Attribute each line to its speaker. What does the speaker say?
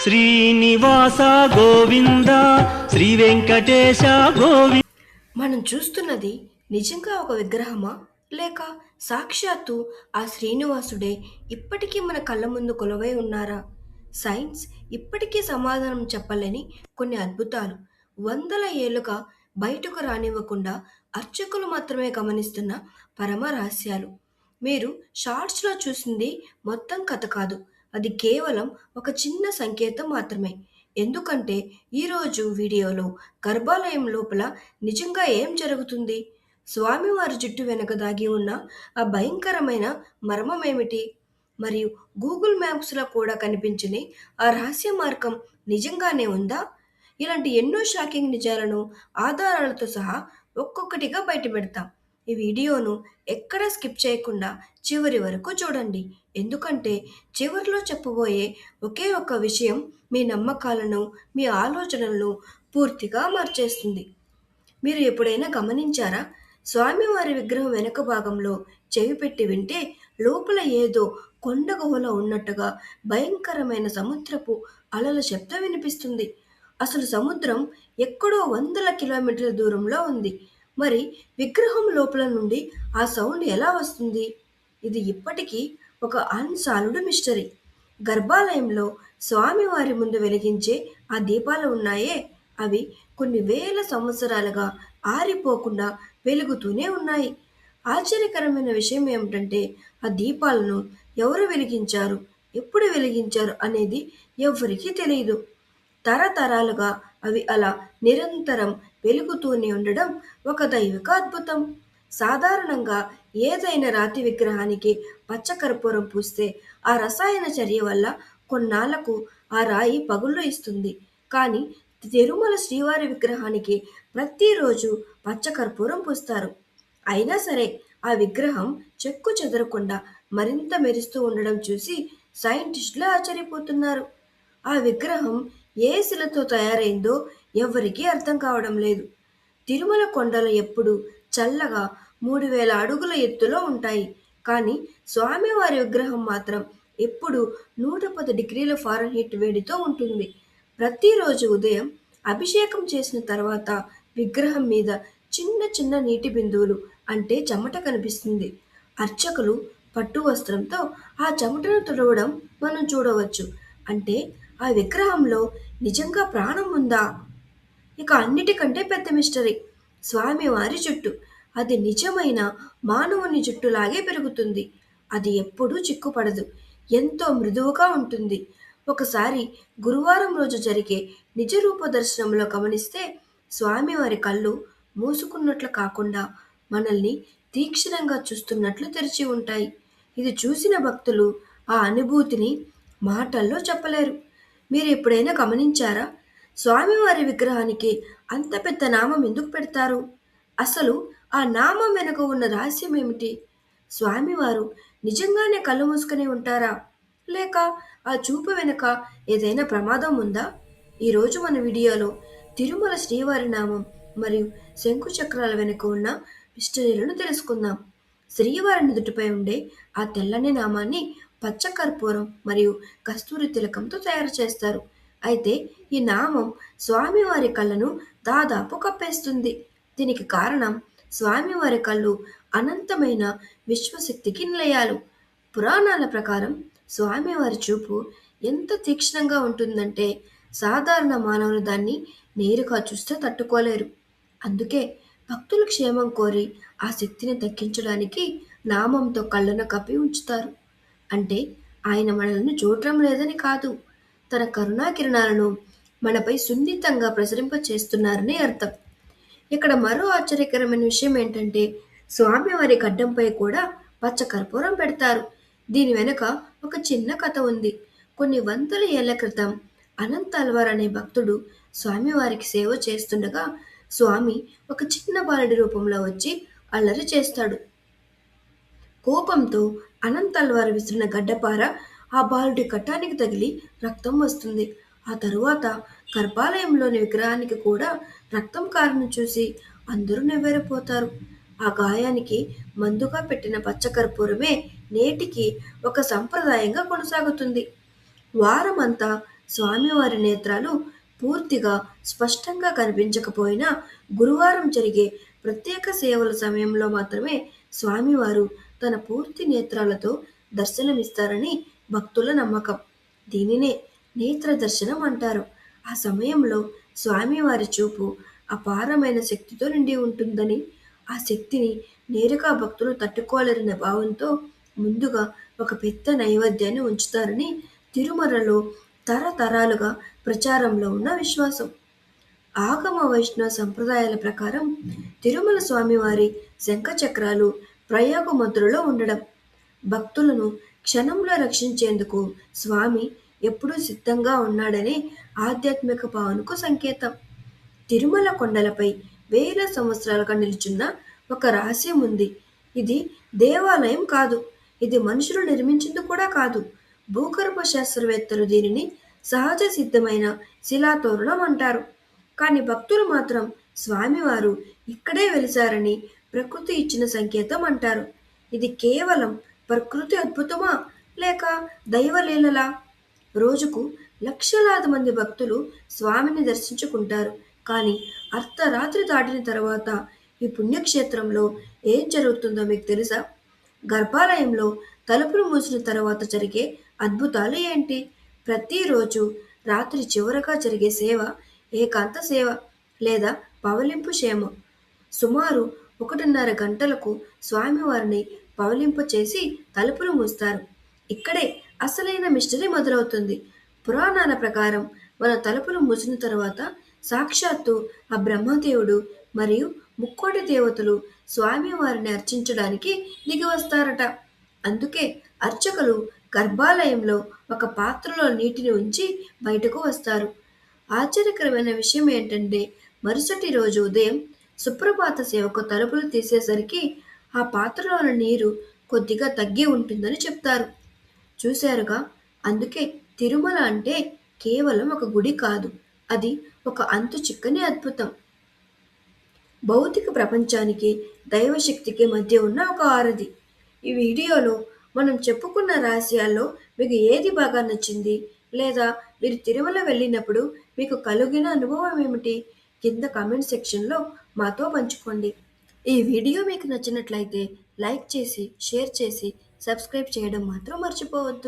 Speaker 1: శ్రీనివాస గోవింద శ్రీ వెంకటేశ గోవింద.
Speaker 2: మనం చూస్తున్నది నిజంగా ఒక విగ్రహమా లేక సాక్షాత్తు ఆ శ్రీనివాసుడే ఇప్పటికీ మన కళ్ళ ముందు కొలువై ఉన్నారా? సైన్స్ ఇప్పటికీ సమాధానం చెప్పలేని కొన్ని అద్భుతాలు వందల ఏళ్లుగా బయటకు రానివ్వకుండా అర్చకులు మాత్రమే గమనిస్తున్న పరమ రహస్యాలు. మీరు షార్ట్స్లో చూసింది మొత్తం కథ కాదు. అది కేవలం ఒక చిన్న సంకేతం మాత్రమే. ఎందుకంటే ఈరోజు వీడియోలో గర్భాలయం లోపల నిజంగా ఏం జరుగుతుంది? స్వామివారి జుట్టు వెనుక దాగి ఉన్న ఆ భయంకరమైన మర్మం ఏమిటి? మరియు గూగుల్ మ్యాప్స్లో కూడా కనిపించని ఆ రహస్య మార్గం నిజంగానే ఉందా? ఇలాంటి ఎన్నో షాకింగ్ నిజాలను ఆధారాలతో సహా ఒక్కొక్కటిగా బయటపెడతాం. ఈ వీడియోను ఎక్కడా స్కిప్ చేయకుండా చివరి వరకు చూడండి. ఎందుకంటే చివరిలో చెప్పబోయే ఒకే ఒక్క విషయం మీ నమ్మకాలను, మీ ఆలోచనలను పూర్తిగా మార్చేస్తుంది. మీరు ఎప్పుడైనా గమనించారా? స్వామివారి విగ్రహం వెనుక భాగంలో చెవి పెట్టి వింటే లోపల ఏదో కొండ గుహలో ఉన్నట్టుగా భయంకరమైన సముద్రపు అలల శబ్దం వినిపిస్తుంది. అసలు సముద్రం ఎక్కడో వందల కిలోమీటర్ల దూరంలో ఉంది. మరి విగ్రహం లోపల నుండి ఆ సౌండ్ ఎలా వస్తుంది? ఇది ఇప్పటికీ ఒక అన్సాల్వ్డ్ మిస్టరీ. గర్భాలయంలో స్వామివారి ముందు వెలిగించే ఆ దీపాలు ఉన్నాయే, అవి కొన్ని వేల సంవత్సరాలుగా ఆరిపోకుండా వెలుగుతూనే ఉన్నాయి. ఆశ్చర్యకరమైన విషయం ఏమిటంటే ఆ దీపాలను ఎవరు వెలిగించారు, ఎప్పుడు వెలిగించారు అనేది ఎవ్వరికీ తెలియదు. తరతరాలుగా అవి అలా నిరంతరం వెలుగుతూనే ఉండడం ఒక దైవిక అద్భుతం. సాధారణంగా ఏదైనా రాతి విగ్రహానికి పచ్చకర్పూరం పూస్తే ఆ రసాయన చర్య వల్ల కొన్నాళ్లకు ఆ రాయి పగుళ్ళు ఇస్తుంది. కానీ తిరుమల శ్రీవారి విగ్రహానికి ప్రతిరోజు పచ్చకర్పూరం పూస్తారు. అయినా సరే ఆ విగ్రహం చెక్కు చెదరకుండా మరింత మెరుస్తూ ఉండడం చూసి సైంటిస్టులు ఆశ్చర్యపోతున్నారు. ఆ విగ్రహం ఏ శిలతో తయారైందో ఎవ్వరికీ అర్థం కావడం లేదు. తిరుమల కొండలు ఎప్పుడు చల్లగా 3000 అడుగుల ఎత్తులో ఉంటాయి. కానీ స్వామివారి విగ్రహం మాత్రం ఎప్పుడు 110 డిగ్రీల ఫారెన్హీట్ వేడితో ఉంటుంది. ప్రతిరోజు ఉదయం అభిషేకం చేసిన తర్వాత విగ్రహం మీద చిన్న చిన్న నీటి బిందువులు అంటే చెమట కనిపిస్తుంది. అర్చకులు పట్టు వస్త్రంతో ఆ చెమటను తుడవడం మనం చూడవచ్చు. అంటే ఆ విగ్రహంలో నిజంగా ప్రాణం ఉందా? ఇక అన్నిటికంటే పెద్ద మిస్టరీ స్వామివారి జుట్టు. అది నిజమైన మానవుని జుట్టులాగే పెరుగుతుంది. అది ఎప్పుడూ చిక్కుపడదు. ఎంతో మృదువుగా ఉంటుంది. ఒకసారి గురువారం రోజు జరిగే నిజరూప దర్శనంలో గమనిస్తే స్వామివారి కళ్ళు మూసుకున్నట్లు కాకుండా మనల్ని తీక్షణంగా చూస్తున్నట్లు తెరిచి ఉంటాయి. ఇది చూసిన భక్తులు ఆ అనుభూతిని మాటల్లో చెప్పలేరు. మీరు ఎప్పుడైనా గమనించారా? స్వామివారి విగ్రహానికి అంత పెద్ద నామం ఎందుకు పెడతారు? అసలు ఆ నామం వెనుక ఉన్న రహస్యం ఏమిటి? స్వామివారు నిజంగానే కళ్ళు మూసుకొని ఉంటారా? లేక ఆ చూపు వెనుక ఏదైనా ప్రమాదం ఉందా? ఈరోజు మన వీడియోలో తిరుమల శ్రీవారి నామం మరియు శంకు చక్రాల వెనుక ఉన్న మిస్టరీలను తెలుసుకుందాం. శ్రీవారి నుదుటిపై ఉండే ఆ తెల్లని నామాన్ని పచ్చ కర్పూరం మరియు కస్తూరి తిలకంతో తయారు చేస్తారు. అయితే ఈ నామం స్వామివారి కళ్ళను దాదాపు కప్పేస్తుంది. దీనికి కారణం స్వామివారి కళ్ళు అనంతమైన విశ్వశక్తికి నిలయాలు. పురాణాల ప్రకారం స్వామివారి చూపు ఎంత తీక్షణంగా ఉంటుందంటే సాధారణ మానవులు దాన్ని నేరుగా చూస్తే తట్టుకోలేరు. అందుకే భక్తుల క్షేమం కోరి ఆ శక్తిని దక్కించడానికి నామంతో కళ్ళను కప్పి ఉంచుతారు. అంటే ఆయన మనల్ని చూడటం లేదని కాదు, తన కరుణా కిరణాలను మనపై సున్నితంగా ప్రసరింప చేస్తున్నారని అర్థం. ఇక్కడ మరో ఆశ్చర్యకరమైన విషయం ఏంటంటే స్వామివారి గడ్డంపై కూడా పచ్చ కర్పూరం పెడతారు. దీని వెనుక ఒక చిన్న కథ ఉంది. కొన్ని వందల ఏళ్ల క్రితం అనంత అల్వార్ అనే భక్తుడు స్వామివారికి సేవ చేస్తుండగా స్వామి ఒక చిన్న బాలుడి రూపంలో వచ్చి అల్లరి చేస్తాడు. కోపంతో అనంత అల్వార్ విసిరిన గడ్డపార ఆ బాలుడి కట్టానికి తగిలి రక్తం వస్తుంది. ఆ తరువాత గర్భాలయంలోని విగ్రహానికి కూడా రక్తం కారును చూసి అందరూ నివ్వెరపోతారు. ఆ గాయానికి మందుగా పెట్టిన పచ్చకర్పూరమే నేటికి ఒక సంప్రదాయంగా కొనసాగుతుంది. వారమంతా స్వామివారి నేత్రాలు పూర్తిగా స్పష్టంగా కనిపించకపోయినా గురువారం జరిగే ప్రత్యేక సేవల సమయంలో మాత్రమే స్వామివారు తన పూర్తి నేత్రాలతో దర్శనమిస్తారని భక్తుల నమ్మకం. దీనినే నేత్ర దర్శనం అంటారు. ఆ సమయంలో స్వామివారి చూపు అపారమైన శక్తితో నిండి ఉంటుందని, ఆ శక్తిని నేరుగా భక్తులు తట్టుకోలేరనే భావంతో ముందుగా ఒక పెద్ద నైవేద్యాన్ని ఉంచుతారని తిరుమలలో తరతరాలుగా ప్రచారంలో ఉన్న విశ్వాసం. ఆగమ వైష్ణవ సంప్రదాయాల ప్రకారం తిరుమల స్వామివారి శంఖచక్రాలు ప్రయాగ మధ్యలో ఉండడం భక్తులను క్షణంలో రక్షించేందుకు స్వామి ఎప్పుడూ సిద్ధంగా ఉన్నాడనే ఆధ్యాత్మిక భావనకు సంకేతం. తిరుమల కొండలపై వేల సంవత్సరాలుగా నిలుచున్న ఒక రహస్యం ఉంది. ఇది దేవాలయం కాదు. ఇది మనుషులు నిర్మించింది కూడా కాదు. భూగర్భ శాస్త్రవేత్తలు దీనిని సహజ సిద్ధమైన శిలాతోరణం అంటారు. కానీ భక్తులు మాత్రం స్వామివారు ఇక్కడే వెలిశారని, ప్రకృతి ఇచ్చిన సంకేతం అంటారు. ఇది కేవలం ప్రకృతి అద్భుతమా లేక దైవలీలలా? రోజుకు లక్షలాది మంది భక్తులు స్వామిని దర్శించుకుంటారు. కానీ అర్ధరాత్రి దాటిన తర్వాత ఈ పుణ్యక్షేత్రంలో ఏం జరుగుతుందో మీకు తెలుసా? గర్భాలయంలో తలుపులు మూసిన తర్వాత జరిగే అద్భుతాలు ఏంటి? ప్రతిరోజు రాత్రి చివరగా జరిగే సేవ ఏకాంత సేవ లేదా పవలింపు సేవ. సుమారు 1:30 గంటలకు స్వామివారిని పవలింపు చేసి తలుపులు మూస్తారు. ఇక్కడే అసలైన మిస్టరీ మొదలవుతుంది. పురాణాల ప్రకారం మన తలుపులు మూసిన తర్వాత సాక్షాత్తు ఆ బ్రహ్మదేవుడు మరియు ముక్కోటి దేవతలు స్వామివారిని అర్చించడానికి దిగి వస్తారట. అందుకే అర్చకులు గర్భాలయంలో ఒక పాత్రలో నీటిని ఉంచి బయటకు వస్తారు. ఆశ్చర్యకరమైన విషయం ఏంటంటే మరుసటి రోజు ఉదయం సుప్రభాత సేవకు తలుపులు తీసేసరికి ఆ పాత్రలోని నీరు కొద్దిగా తగ్గి ఉంటుందని చెప్తారు. చూశారుగా, అందుకే తిరుమల అంటే కేవలం ఒక గుడి కాదు, అది ఒక అంతు చిక్కని అద్భుతం. భౌతిక ప్రపంచానికి దైవశక్తికి మధ్య ఉన్న ఒక ఆరది. ఈ వీడియోలో మనం చెప్పుకున్న రహస్యాల్లో మీకు ఏది బాగా నచ్చింది, లేదా మీరు తిరుమల వెళ్ళినప్పుడు మీకు కలిగిన అనుభవం ఏమిటి? కింద కామెంట్ సెక్షన్లో మాతో పంచుకోండి. ఈ వీడియో మీకు నచ్చినట్లయితే లైక్ చేసి, షేర్ చేసి, సబ్స్క్రైబ్ చేయడం మాత్రం మర్చిపోవద్దు.